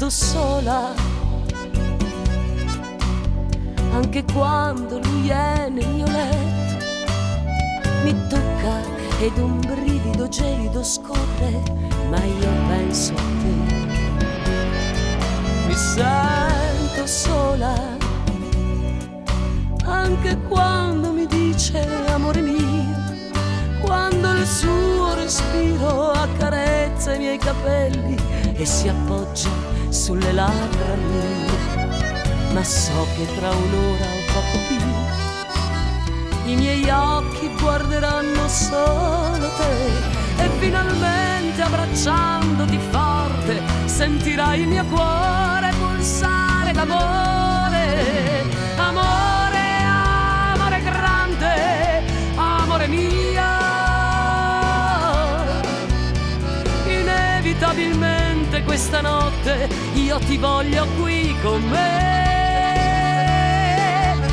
sento sola, anche quando lui è nel mio letto. Mi tocca ed un brivido gelido scorre, ma io penso a te. Mi sento sola, anche quando mi dice amore mio, quando il suo respiro accarezza i miei capelli e si appoggia sulle labbra mie. Ma so che tra un'ora o poco più i miei occhi guarderanno solo te, e finalmente abbracciandoti forte sentirai il mio cuore pulsare d'amore. Amore, amore grande, amore mio, inevitabilmente questa notte io ti voglio qui con me.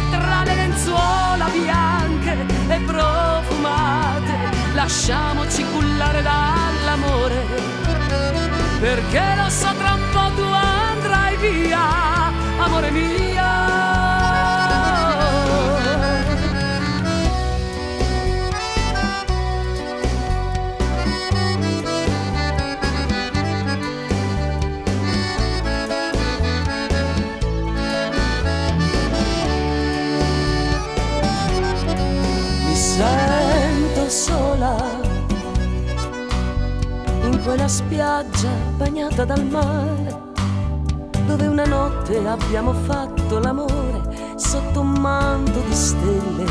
Tra le lenzuola bianche e profumate lasciamoci cullare dall'amore, perché lo so tra un po' tu andrai via, amore mio. Sento sola in quella spiaggia bagnata dal mare, dove una notte abbiamo fatto l'amore sotto un manto di stelle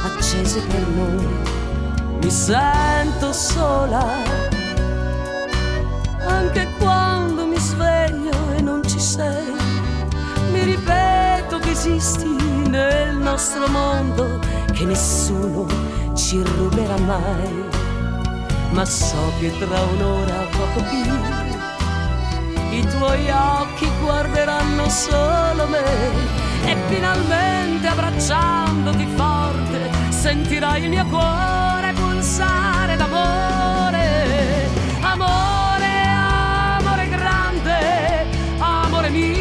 accese per noi. Mi sento sola anche quando mi sveglio e non ci sei. Mi ripeto che esisti nel nostro mondo, che nessuno ci ruberà mai. Ma so che tra un'ora o poco più i tuoi occhi guarderanno solo me, e finalmente abbracciandoti forte sentirai il mio cuore pulsare d'amore. Amore, amore grande, amore mio,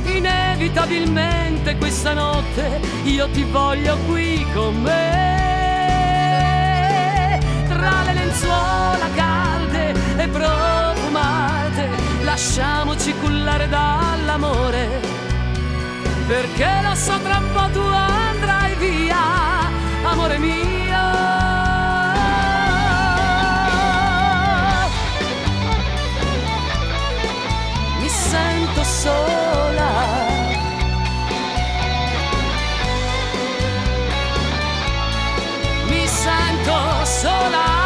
inevitabilmente questa notte io ti voglio qui con me. Tra le lenzuola calde e profumate lasciamoci cullare dall'amore, perché lo so tra un po' tu andrai via, amore mio. Mi sento sola, mi sento sola.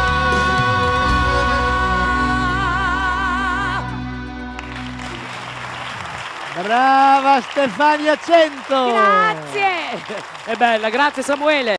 Brava Stefania 100! Grazie! È bella, grazie Samuele.